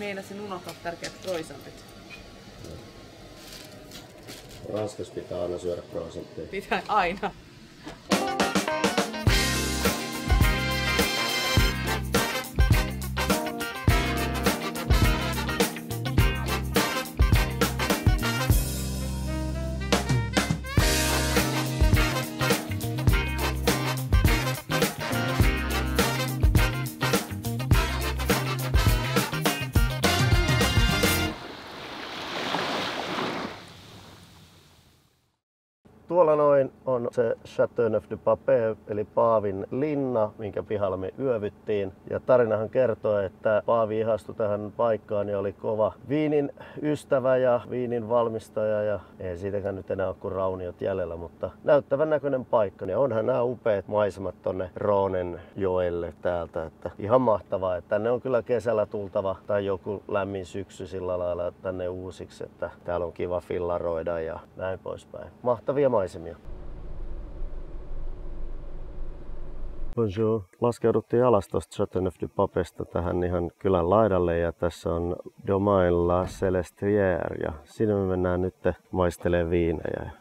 Meinasin unohtaa tärkeät croissantit. Ranskassa pitää aina syödä croissantteja. Pitää aina. Tuolla noin on se Châteauneuf-du-Pape, eli Paavin linna, minkä pihalla me yövyttiin. Ja tarinahan kertoo, että Paavi ihastui tähän paikkaan ja oli kova viinin ystävä ja viinin valmistaja. Ja ei siitäkään nyt enää ole kuin rauniot jäljellä, mutta näyttävän näköinen paikka. Ja onhan nämä upeat maisemat tonne Rhônen joelle täältä. Että ihan mahtavaa, että tänne on kyllä kesällä tultava tai joku lämmin syksy sillä lailla tänne uusiksi, että täällä on kiva fillaroida ja näin poispäin. Mahtavia maisemia. Bonjour. Laskeuduttiin alas tuosta Châteauneuf-du-Papesta tähän ihan kylän laidalle ja tässä on Domaine la Célestière ja sinne me mennään nyt maistelemaan viinejä.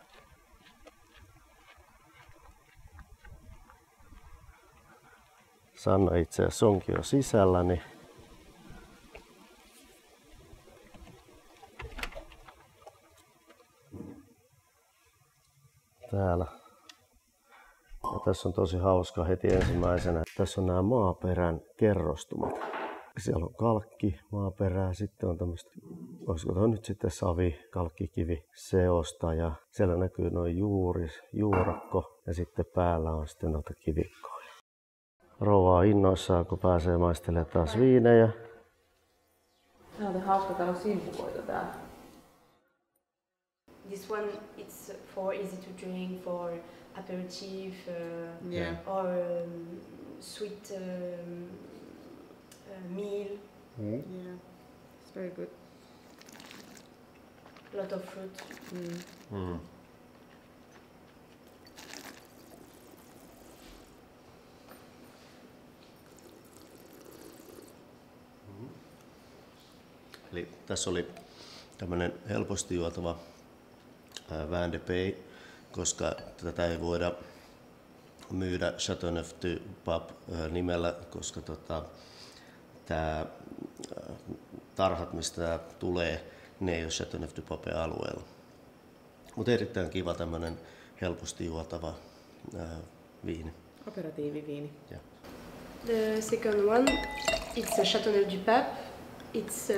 Sanna itse asiassa onkin jo sisällä, niin täällä. Ja tässä on tosi hauska heti ensimmäisenä. Tässä on nämä maaperän kerrostumat. Siellä on kalkki, maaperää, sitten on tämmöistä, olisiko tuo nyt sitten savi, kalkkikivi, seosta ja siellä näkyy noin juurakko ja sitten päällä on sitten noita kivikkoja. Rouva on innoissaan, kun pääsee maistelemaan taas viinejä. Tää on hauska, täällä on simpukoita täällä. This one, it's for easy to drink, for aperitif, or sweet meal. Yeah, it's very good. Lot of fruit. Eli tässä oli tämmöinen helposti juotava vin de pays, koska tätä ei voida myydä Châteauneuf-du-Pape nimellä, koska tämä tarhat, mistä tämä tulee, ne ei ole Châteauneuf-du-Pape alueella. Mutta erittäin kiva tämmöinen helposti juotava viini. Aperitiiviviini. Yeah. The second one, it's a Châteauneuf-du-Pape. It's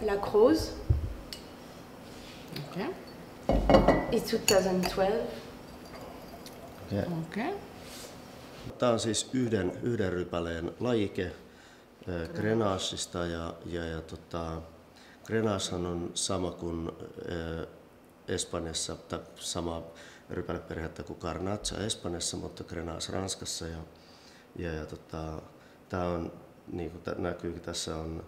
La Croze. Okay. It's 2012. Okay. Tämä on siis yhden rypäleen lajike Grenacheista ja Grenachehan on sama kuin Espanjassa, tai sama rypäleperhettä kuin Garnacha Espanjassa, mutta Grenache Ranskassa tämä on niin kuin näkyy, tässä on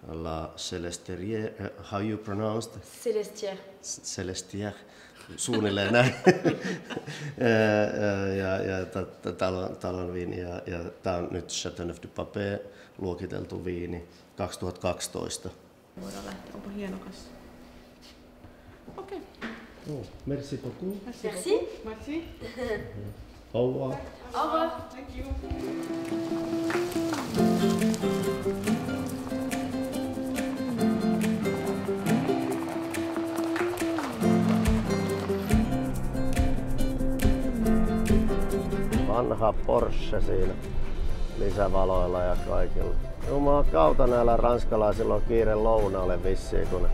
La Célestière, how you pronounce it? Célestière. Célestière, suunnilleen näin. Talon viini ja tämä on nyt Châteauneuf-du-Pape luokiteltu viini 2012. Voidaan lähteä, onpa hieno kassa. Okei. Oh, merci beaucoup. Merci. Merci. Au revoir. Au revoir. Thank you. Vanha Porsche siinä lisävaloilla ja kaikilla. Jumalan kautta näillä ranskalaisilla on kiire lounaalle vissiin, kun ne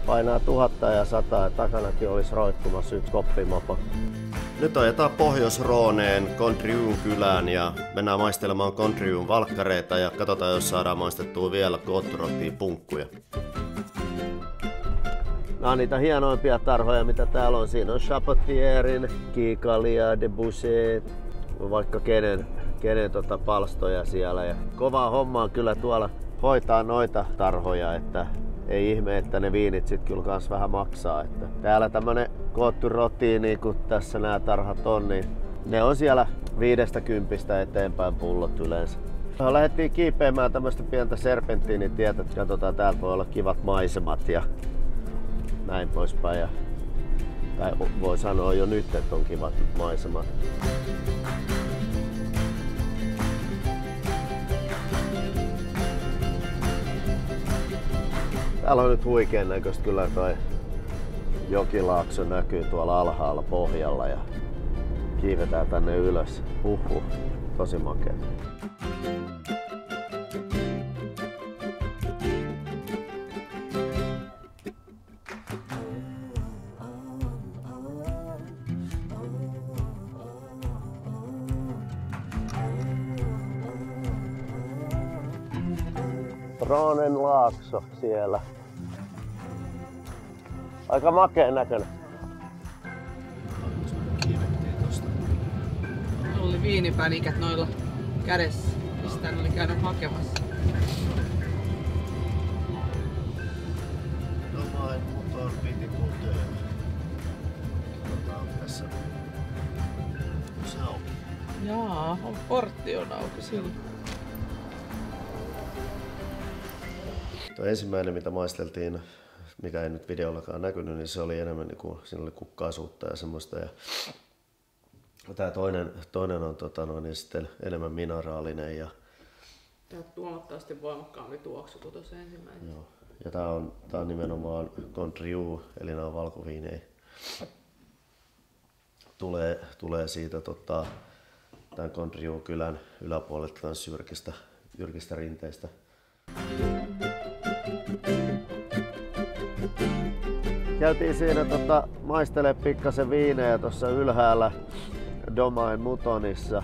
painaa 1000 ja 100 ja takanakin olisi roikkumassa yksi koppimopo. Nyt ajetaan Pohjois-Rhooneen Condrieux'n kylään ja mennään maistelemaan Condrieux'n valkkareita ja katsotaan, jos saadaan maistettua vielä Côte-Rôtie punkkuja. Nämä on niitä hienoimpia tarhoja, mitä täällä on. Siinä on Chapottierin, Kikalia, Debussy, vaikka kenen palstoja siellä. Ja kovaa hommaa kyllä tuolla hoitaa noita tarhoja, että ei ihme, että ne viinit sit kyllä kans vähän maksaa. Että täällä tämmönen Côte-Rôtie, niin kuin tässä nämä tarhat on, niin ne on siellä 50 eteenpäin pullot yleensä. Lähdettiin kiipeämään tämmöistä pientä serpenttiinitietä. Katsotaan, täältä voi olla kivat maisemat ja näin poispäin. Tai voi sanoa jo nyt, että on kivat maisemat. Täällä on nyt huikean näköistä kyllä, toi jokilaakso näkyy tuolla alhaalla pohjalla ja kiivetään tänne ylös. Tosi makea. Roonen laakso siellä. Aika makeen näköinen. Oli viinipänikät noilla kädessä, mistä ne oli käynyt hakemassa. Domain Muton piti kulttuuri. Tässä. Se on. Jaa, portti on auki sillä. Tuo ensimmäinen, mitä maisteltiin, mikä ei nyt videollakaan näkynyt, niin se oli enemmän niin kuin, siinä oli kukkaisuutta ja semmoista. Ja tämä toinen on niin sitten enemmän mineraalinen. Ja Tämä on huomattavasti voimakkaampi tuoksu kuin tuossa ensimmäinen. Joo. Ja tämä on nimenomaan Condrieu, eli nämä on valkoviinejä. Tulee siitä tämän Condrieu kylän yläpuolelta kans jyrkistä rinteistä. Käytiin siinä maistele pikkasen viinejä tuossa ylhäällä Domain Mutonissa.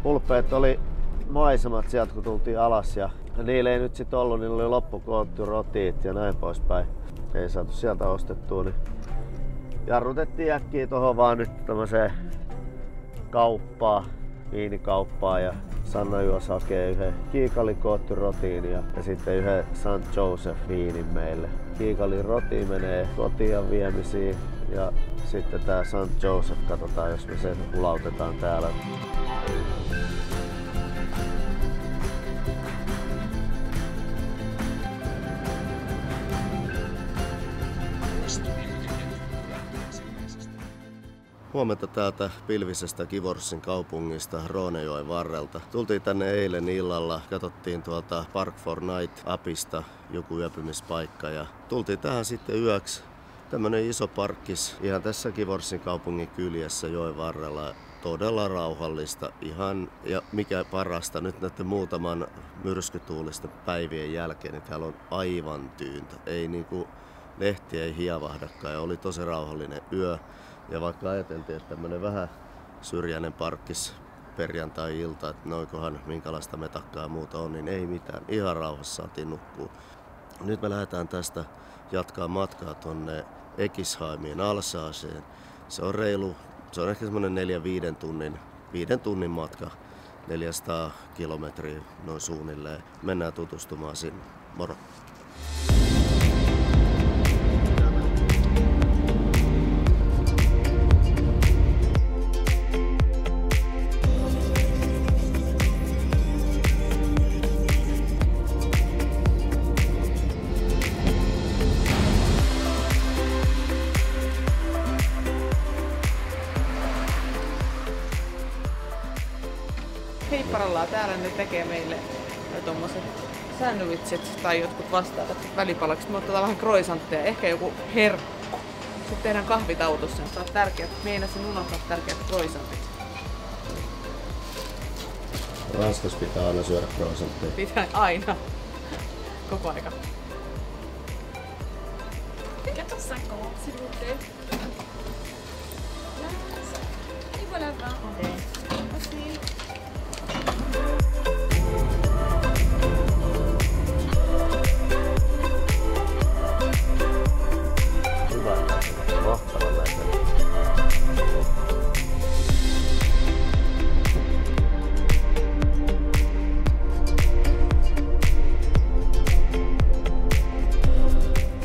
Ulpeet oli maisemat sieltä kun tultiin alas ja niillä ei nyt sit ollut, niillä oli loppukoottu rotiit ja näin poispäin. Ei saatu sieltä ostettua, niin jarrutettiin äkkiä tohon vaan nyt tämmöiseen kauppaan, viinikauppaan ja Sanna juos hakee yhden kiikalikoottu rotiin ja sitten yhden St. Joseph viinin meille. Kiikalin roti menee kotiin viemisiin ja sitten tää St. Joseph katsotaan, jos me sen ulautetaan täällä. Huomenta täältä pilvisestä Kivorsin kaupungista Roonejoen varrelta. Tultiin tänne eilen illalla, katsottiin tuolta Park for Night-appista joku yöpymispaikka ja tultiin tähän sitten yöksi. Tämmönen iso parkkis ihan tässä Kivorsin kaupungin kyljessä joen varrella. Todella rauhallista ihan, ja mikä parasta nyt näiden muutaman myrskytuulisten päivien jälkeen, niin täällä on aivan tyyntä. Ei niinku lehti ei hiavahdakaan ja oli tosi rauhallinen yö. Ja vaikka ajateltiin, että tämmönen vähän syrjäinen parkkis perjantai-ilta, että noinkohan minkälaista metakkaa ja muuta on, niin ei mitään. Ihan rauhassa saatiin nukkua. Nyt me lähdetään tästä jatkaa matkaa tonne Ekisheimiin Alsaaseen. Se on ehkä semmonen 5 tunnin matka, 400 kilometriä noin suunnilleen. Mennään tutustumaan sinne. Moro! Heipparallaan täällä ne tekee meille tommoset sandwichit tai jotkut vastaavat välipalaksi. Me otetaan vähän croissantteja, ehkä joku herkku. Sitten tehdään kahvitautossa. Se on tärkeät, meinasin unohtaa tärkeät croissantit. Ranskassa pitää aina syödä croissantteja. Pitää aina. Koko aika. 14,50 s'il vous plaît. Et voilà 20. Okay. Merci. Hyvä. Mahtavan näköinen.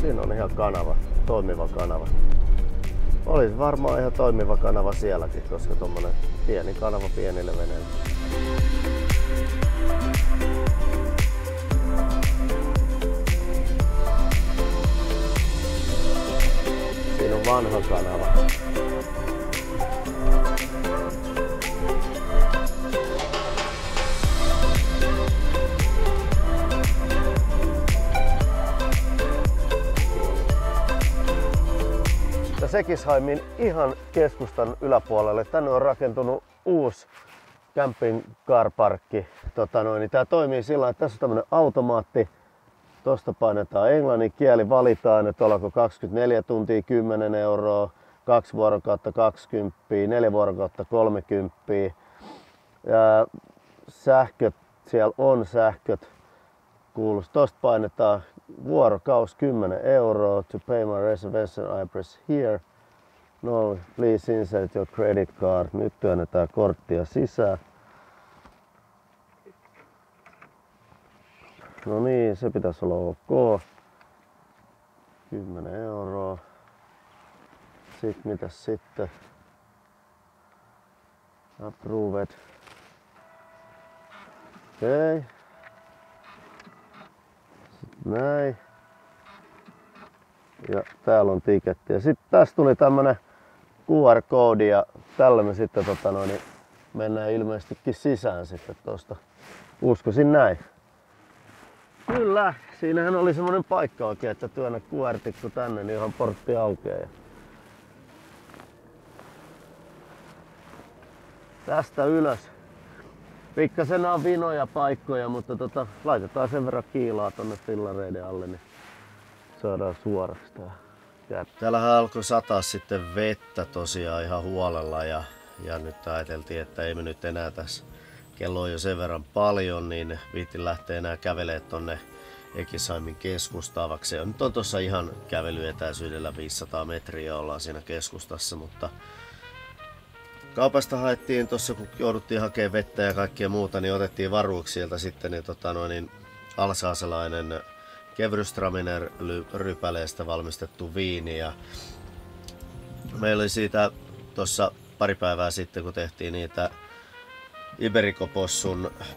Siinä on ihan kanava, toimiva kanava. Olisi varmaan ihan toimiva kanava sielläkin, koska tommonen pieni kanava pienille veneille. vanha kanava. Sekisheimin ihan keskustan yläpuolelle. Tänne on rakentunut uusi camping car parkki. Tää toimii sillä, että tässä on tämmönen automaatti. Tosta painetaan englannin kieli, valitaan, että ollaanko 24 tuntia 10 €, 2 vuorokautta 20, 4 vuorokautta 30. Ja sähköt, siellä on sähköt. Kuulus, tosta painetaan vuorokaus 10 €. To pay my reservation I press here. No, please insert your credit card. Nyt työnnetään korttia sisään. No niin, se pitäisi olla ok. 10 €. Sitten mitäs sitten? Approved. Okei. Sitten näin. Ja täällä on tiketti. Ja sitten tästä tuli tämmönen QR-koodi ja tällä me sitten mennään ilmeisestikin sisään sitten tosta. Uskoisin näin. Kyllä, siinähän oli semmonen paikka oikein, että työnnä QR-tikku tänne, niin ihan portti aukeaa. Ja tästä ylös. Pikkasen on vinoja paikkoja, mutta laitetaan sen verran kiilaa tonne fillareiden alle, niin saadaan suoraksi tää. Täällähän alkoi sataa sitten vettä tosiaan ihan huolella ja nyt ajateltiin, että ei me nyt enää tässä, kello on jo sen verran paljon, niin viitin lähteä enää kävelee tonne Ekisheimin keskustaan, se nyt on tossa ihan kävelyetäisyydellä 500 metriä ollaan siinä keskustassa, mutta kaupasta haettiin tossa, kun jouduttiin hakemaan vettä ja kaikkea muuta, niin otettiin varuuksilta sitten niin alsaasalainen Gewürztraminer rypäleestä valmistettu viini ja meillä oli siitä tossa pari päivää sitten, kun tehtiin niitä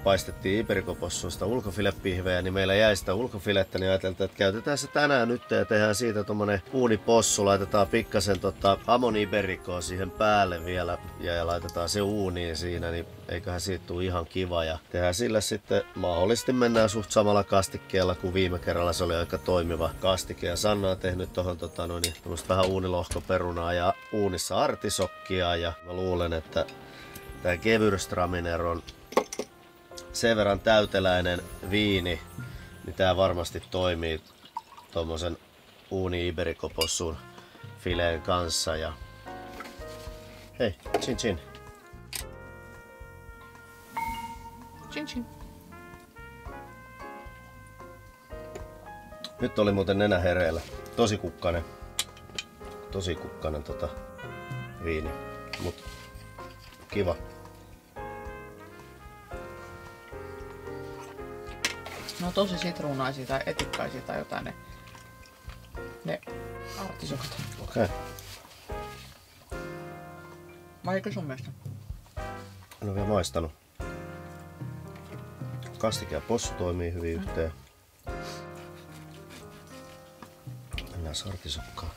paistettiin Ibericopossun sitä ulkofilepihveä, niin meillä jäi sitä ulkofilettä, niin ajateltiin, että käytetään se tänään nyt ja tehdään siitä tommonen uunipossu, laitetaan pikkasen Hamon Ibericoa siihen päälle vielä ja laitetaan se uuniin siinä, niin eiköhän siitä tule ihan kiva ja tehdään sillä sitten, mahdollisesti mennään suht samalla kastikkeella kuin viime kerralla, se oli aika toimiva kastike ja Sanna on tehnyt tohon vähän uunilohkoperunaa ja uunissa artisokkia ja mä luulen, että tää Gewürztraminer on sen verran täyteläinen viini, niin tää varmasti toimii tommosen uuni-Ibericopossun fileen kanssa. Ja hei, chin chin. Chin chin. Nyt oli muuten nenä hereillä. Tosi kukkanen viini, mut kiva. No tosi sitruunaisia tai etikkaisia tai jotain ne artisokot. Okei. Okay. Vai eikö sun mielestä? En ole vielä maistanut. Kastike ja possu toimii hyvin yhteen. Mennään artisokkaan.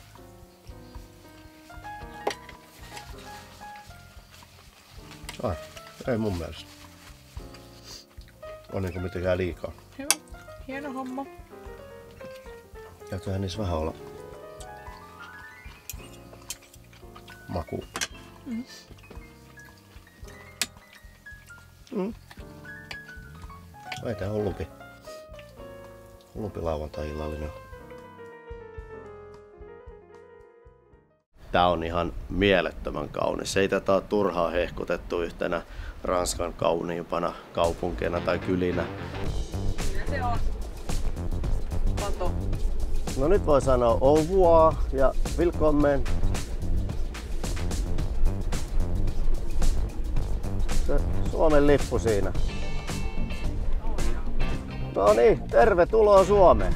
Ei mun mielestä. On niinku mitenkään liikaa. Hyvä. Hieno homma. Täytyyhän niissä vähän olla maku. Ei tää hullupi lauantai-illallinen. Tää on ihan mielettömän kaunis. Ei tätä ole turhaa hehkutettu yhtenä Ranskan kauniimpana kaupunkeina tai kylinä. Ja se on Pato. No nyt voi sanoa au revoir ja willkommen. Se Suomen lippu siinä. No niin, tervetuloa Suomeen.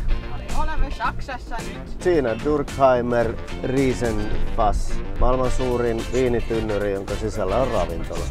Olemme Saksassa nyt. Siinä Durkheimer Riesenfass, maailman suurin viinitynnyri, jonka sisällä on ravintola.